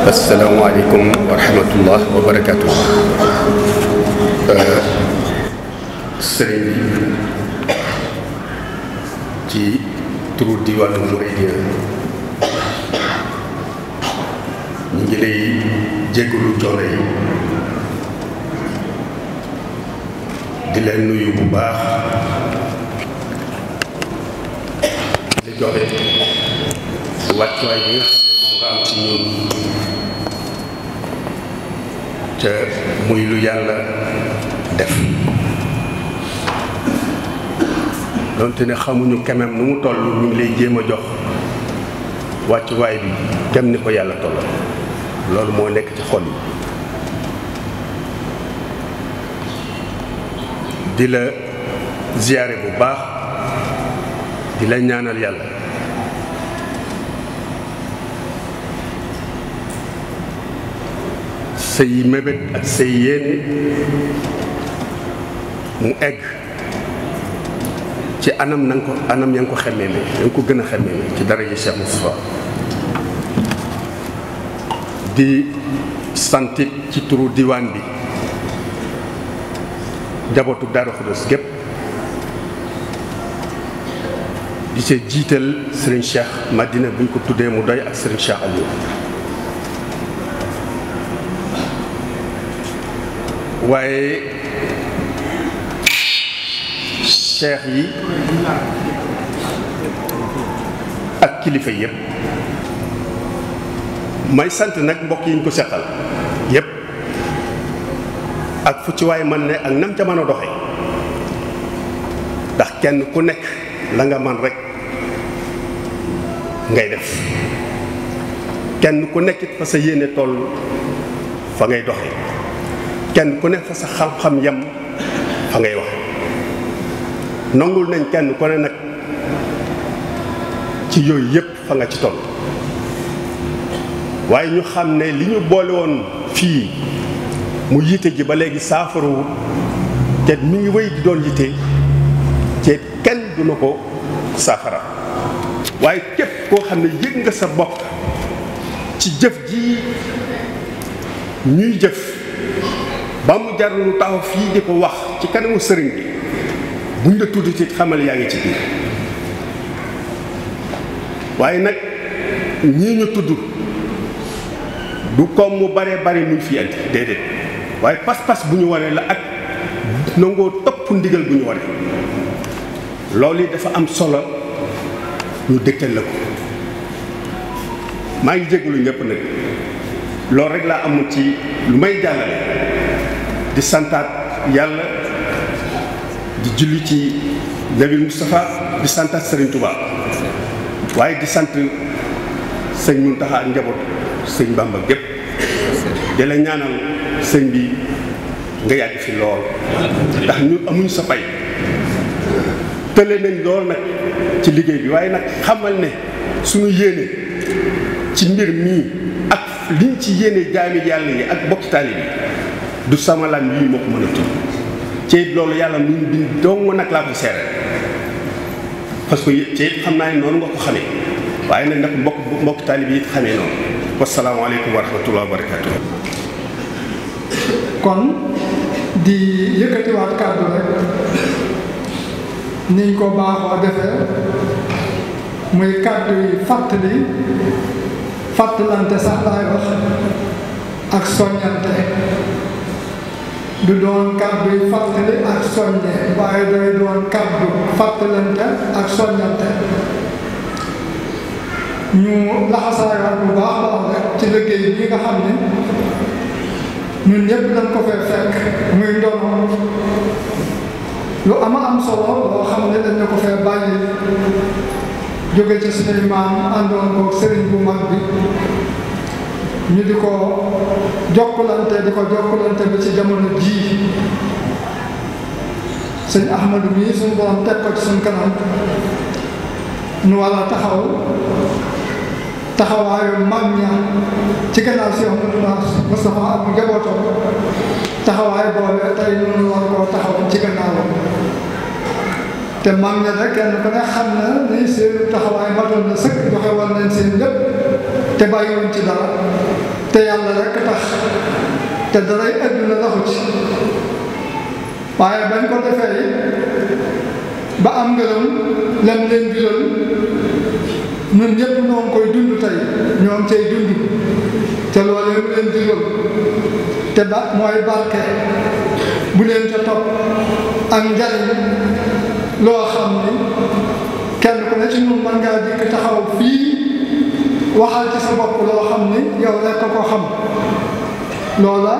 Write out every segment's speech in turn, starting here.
asalaamaaleykum wa rahmatullah wa barakaatu. Sëriñ bi ci turu diwaanu Mouride ñu ngi lay jégalu coono yi di leen nuyu bu baax di joxe wàccuwaay bi nga xam ne moom nga am ci ñun te muy lu yàlla def donte ne xamuñu quand même nu mu toll ñu ngi lay jéem a jox wàccuwaay bi dem ni ko yàlla toll loolu moo nekk ci xol yi di la ziyaare bu baax di la ñaanal yàlla say mébét ak say yéene mu egg ci anam na nga ko anam ya nga ko xemmee da nga ko gën a xemmee ci dara yi Cheikh Moustapha di santit ci turu diwaan bi njabootu Daaru Xudoos gépp di ci jiital Serigne Cheikh Madina buñ ko tuddee mu doy ak Serigne Cheikh Aliou waaye cheikh yi ak kilifa yépp may sant nag mbokk yi ñu ko seqal yépp ak fu ci waay man ne ak nam ca mën a doxe ndax kenn ku nekk la nga man rek ngay def kenn ku nekkit fa sa yéene toll fa ngay doxe kenn ku nekk fa sa xam-xam yem fa ngay wax nangul nañ kenn ku ne nag ci yooyu yépp fa nga ci toll waaye ñu xam ne li ñu boole woon fii mu yitte ji ba léegi saafarawut te mi ngi wéy di doon yitte te kenn du na ko saafara waaye képp koo xam ne yëg nga sa bopp ci jëf ji ñuy jëf ba mu jar lu taxaw fii di ko wax ci kanamu sëriñ bi buñ la tudd ci xamal yaa ngi ci biir waaye nag ñii ñu tudd du comme mu bare bari muy fi andi déedéet waaye pas-pas bu ñu waree la ak nangoo topp ndigal bu ñu waree loolu dafa am solo ñu dégtal la ko maa ngi jégalu ñëpp nag loolu rek laa amul ci lu may jàllale di santaat yàlla di julli ci Nabi Moustapha di santaat Serigne Touba waaye di sant sëñ Mountakha ak njaboot sëñ Bamba gépp di la ñaanal sëñ bi nga yàgg fi lool ndax ñun amuñ sa pay tële nañ lool nag ci liggéey bi waaye nag xamal ne suñu yéene ci mbir mii ak liñ ci yéene jaami yàlla yi ak bokki taalibe bi du sama lam yi moo ko mën a tudd ci loolu yàlla mu bind dong nag laa ko seere parce que ci xam naa ne noonu nga ko xamee waaye nag nag mbokk taalib yi xamee noonu wasalaamaaleykum wa rahmatulah wa barakaatu. kon di yëkkatiwaat kàddu rek niñ ko baaxoo defee muy kàddu yi fàttalante sax laay wax ak soññante du doon kàddu yi fàttali ak soññe waaye day doon kàddu fàttalante ak soññante ñu laxasaayaat bu baax rek ci liggéey bi nga xam ne ñun ñëpp dañ ko fee fekk muy ndono lu am solo loo xam ne dañ ko fee bàyyi jóge ci suñuy maam àndoon ko sëriñ bu mag bi ñu di ko jokkalante bi ci jamono jii sëñ Ahmadu mii suñu borom teg ko ci suñu kanam nu war a taxawaayu mag ña ci gannaaw si Amadou Moustapha ak njabootam taxawaay boobee tey ñu war koo taxaw ci gannaawam te mag ña rek kenn ku ne xam na ni seen taxawaay matoon na sëkk joxe war nañ seen lépp te bàyyiwuñ ci dara te yàlla rek tax te daray àdduna raxu ci waaye bañ ko defee ba am ngërëm lam leen jural ñun ñëpp ñoo ngi koy dund tey ñoo ngi cay dund te loolee mu leen jural te mooy barke bu leen ca topp ak njariñ loo xam ni kenn ku ne ci ñun mën ngaa dikk taxaw fii waxal ci sa bopp loo xam ni yow rekk ko xam loola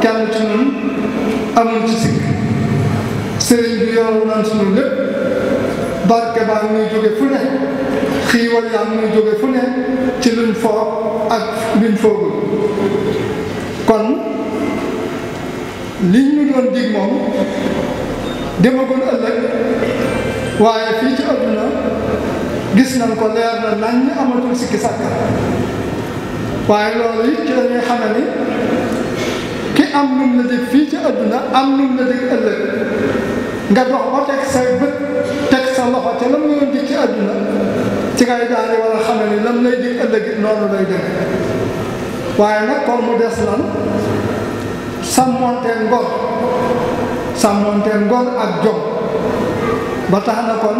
kenn ci ñun amul ci sikk sëriñ bi yoru nan suñu lépp barke baa muy jóge fu ne xiiwal yaa muy jóge fu ne ci luñ foog ak luñ foogul kon liñ ñu doon dig moom demagul ëllëg waaye fii ci àdduna gis nañ ko leer na nañ ñu amatul sikki sàkka waaye loolu it ci dañuy xame ni ki am lum la dig fii ci àdduna am lum la dig ëllëg nga dox ba teg say bët teg sa loxo te lam nga dig ci àdduna ci ngay daal di war a xame ni lam lay dig ëllëg it noonu lay deme waaye nag kon mu des lan sàmmonteel ngor ak jom ba tax na kon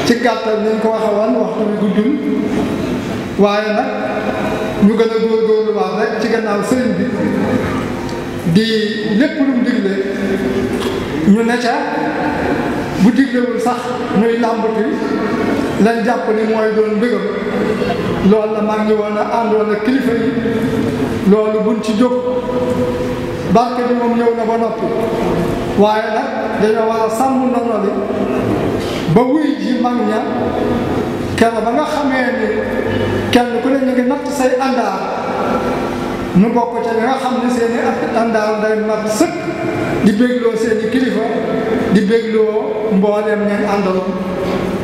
ci gàttal ni ñu ko waxe woon waxtu bi guddul waaye nag ñu gën a góorgóorluwaat rek ci gannaaw sëriñ bi di lépp lu mu digle ñu ne ca bu diglewul sax ñuy làmbati lañ jàpp ni mooy doon mbégam loolu la mag ñi woon a àndoon ak kilifa yi loolu buñ ci jóg barke bi moom ñëw na ba noppi waaye nag dañoo war a sàmm ndono li ba wuy ji mag ña kenn ba nga xamee ni kenn ku ne ñu ngi natt say àndaar nu bokk ca ñi nga xam ne seeni àndaar day mat sëkk di bégloo seeni kilifa di bégloo mbooleem ñeen àndaloon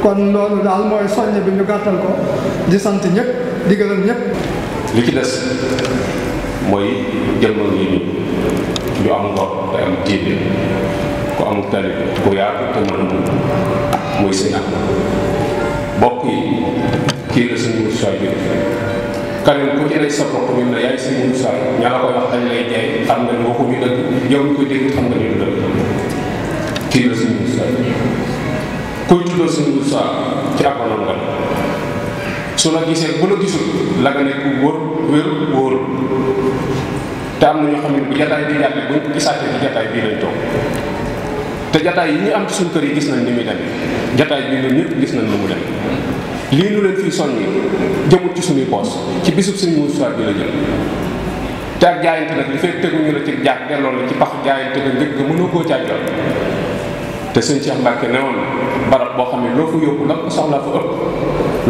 kon loolu daal mooy soññ bi ñu gàttal ko di sant ñëpp di gërëm ñëpp. li ci des mooy jëmmal yi ñu am ngor te am diine ku amul talib ku yaatu te mën a muy sëñ am bokk yi kii la sëñ Moussa Diop kaneen ku ci ne sa bokk ñu ne yaay sëñ Moussa ña la koy wax dañ lay jaay xam nga ni waxuñu dëgg yow ñu koy dégg xam nga ni du dëgg kii la sëñ Moussa kuy tuddoo sëñ Moussa ci akonoon nga su la gisee bu la gisul la nga ne ku wóor te am na ñoo xam ne bu jataay di jàlle buñ ko gisaatee ci jataay bii lañ toog te jataay yi ñu am ci suñu kër yi gis nañ ni muy demee jataay bii ñun ñëpp gis nañ ni mu dem lii nu leen fii soññi jëmut ci suñuy poos ci bisub Sëñ Muusaa bi la jëm te ak jaayante nag li fay teguñu la ci jaag delloo la ci pax jaayante nga njëkk nga mënoo koo caa jot te sëñ Cheikh Mbacke ne woon barab boo xam ne loo fa yóbbu la ko soxlaa fa ëpp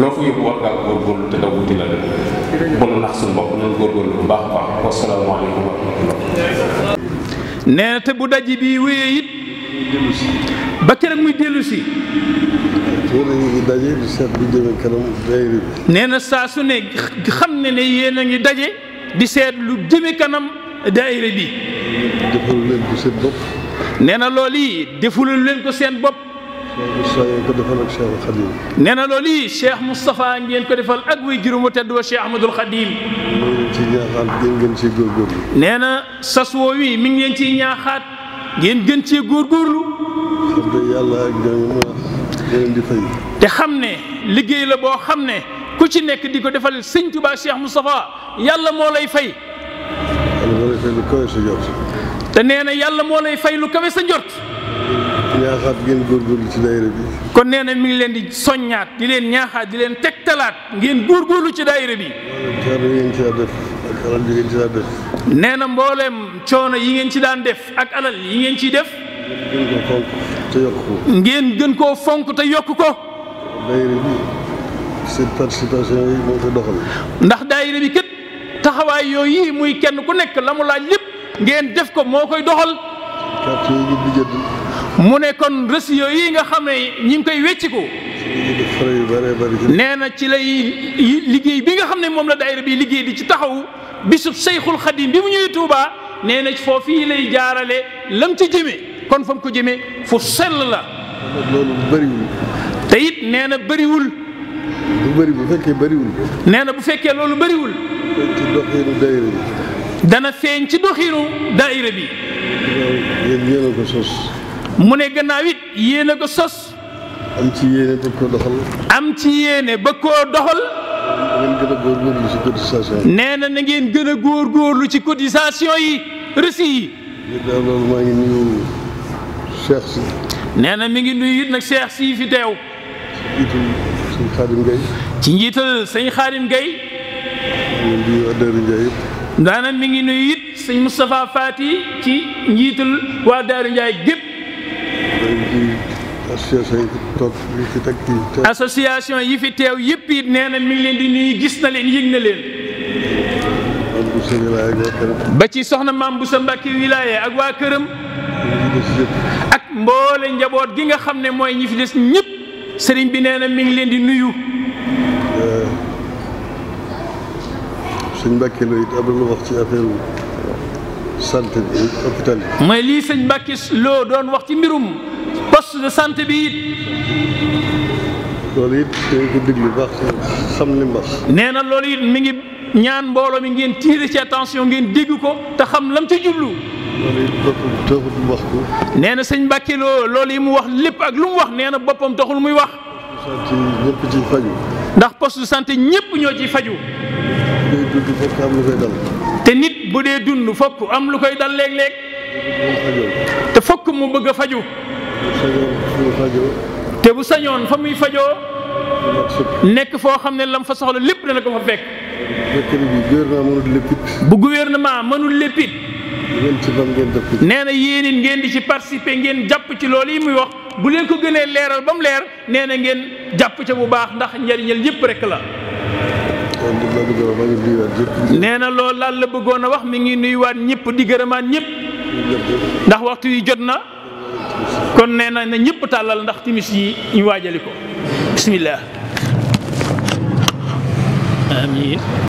loo fa yóbbu war ngaa góorgóorlu te daw wuti la leen bu nu nax suñu bopp nañu góorgóorlu bu baax a baax wasalaamaaleykum wa rahmatullah. nee na te bu daji bi wéyee it ba keroog muy dellu si. nee na saa su ne xam ne ne yéen a ngi daje di seet lu jëme kanam daayira bi. defalu leen ko seen bopp. nee na loolu yi defulul leen ko seen bopp. Cheikh Moustapha ngeen ko defal ak Cheikh Khadim. nee na loolu yi Cheikh Moustapha ngeen ko defal ak way juróom wa tedd wa Cheikh Ahmadul Khadim. moo leen ci ñaaxaat ngeen ciy góorgóorlu. nee na sas woo wi mi ngi leen ciy ñaaxaat ngeen gën cee góorgóorlu. xam ne yàlla ak ñoom leen di fay. te xam ne liggéey la boo xam ne ku ci nekk di ko defal sëñ Tuubaa Cheikh Moustapha yàlla moo lay fay. yàlla moo lay fay lu kawe sa jot. te nee na yàlla moo lay fay lu kawe sa njort. ñaaxaat ngeen góorgóorlu ci daayira bi. kon nee na mi ngi leen di soññaat di leen ñaaxaat di leen tegtalaat ngeen góorgóorlu ci daayira bi. coono yi ngeen ci daan def ak alal yi ngeen ci daan def. nee na mbooleem coono yi ngeen ci daan def ak alal yi ngeen ciy def. ngeen ko fonk te yokk ko. ngeen gën koo fonk te yokk ko. daayira bi seen participation yi moo koy doxal. ndax daayira bi kat taxawaay yooyu muy kenn ku nekk la mu laaj lépp ngeen def ko moo koy doxal. carte yi ngeen di jënd. mu ne kon reçu yi nga xam ne ñi ngi koy wecci ko. nee na ci lay liggéey bi nga xam ne moom la daayira bi liggéey di ci taxaw bisub Seyxul Xadim bi mu ñëwee Touba nee na foofii lay jaarale lam ci jëmee kon fa mu ko jëmee fu sell la. loolu bëriwul. te it nee na bëriwul. bu bëri bu fekkee bëriwul. nee na bu fekkee loolu bëriwul. ci doxinu daayira bi. dana feeñ ci doxinu daayira bi. yéen a ko sos. mu ne gannaaw it yéen a ko sos. am ci yéene bëgg koo doxal. am ci yéene bëgg koo doxal. ngeen gën a góorgóorlu ci cotisation yi. nee na na ngeen gën a góorgóorlu ci cotisation yi reçu yi. daal loolu maa ngi nuyu Cheikh si. nee na mi ngi nuyu it nag Cheikh si fi teew. sëñ Xaadim Gueye. ci njiital sëñ Xaadim Gueye. ñu ngi waa Daaru Ndiaye yëpp. daana mi ngi nuyu it sëñ Moustapha Fati ci njiital waa Daaru Ndiaye gépp. association yi fi teew yëpp it nee na mi ngi leen di nuyu gis na leen yëg na leen. ba ci soxna maam bu sa Mbàkke wilaya ak waa këram. ak mboole njaboot gi nga xam ne mooy ñi fi des ñëpp sëriñ bi nee na mi ngi leen di nuyu. sëñ Mbàkke Lo it am na lu wax ci affaire santé bi hôpital bi. mooy lii sëñ Mbàkke Lo doon wax ci mbirum poste de santé bi it. loolu it dañ ko déglu baax xam li mu wax. nee na loolu it mi ngi ñaan mbooloo mi ngeen tiire ci attention ngeen dégg ko te xam lam ci jublu. loolu it boppam taxul mu wax ko. nee na sëñ Mbàkke Lo loolu yi mu wax lépp ak lu mu wax nee na boppam taxul muy wax. santé ñëpp ciy faju. ndax poste de santé ñëpp ñoo ciy faju. day dund fokk am lu koy dal. te nit bu dee dund fokk am lu koy dal léeg-léeg. te fokk mu bëgg a faju. te bu sañoon fa muy fajoo nekk foo xam ne lam fa soxla lépp dana ko fa fekk. bu gouvernement mënul léppit nee na yéen it ngeen di ci participer ngeen jàpp ci loolu yi muy wax bu leen ko gënee leeral ba mu leer nee na ngeen jàpp ca bu baax ndax njariñal yëpp rek la. nee na loolu laal la bëggoon a wax mi ngi nuyuwaat ñëpp di gërëmaat ñëpp ndax waxtu yi jot na kon nee na na ñëpp tàllal ndax timis yi ñu waajali ko bismillah amiin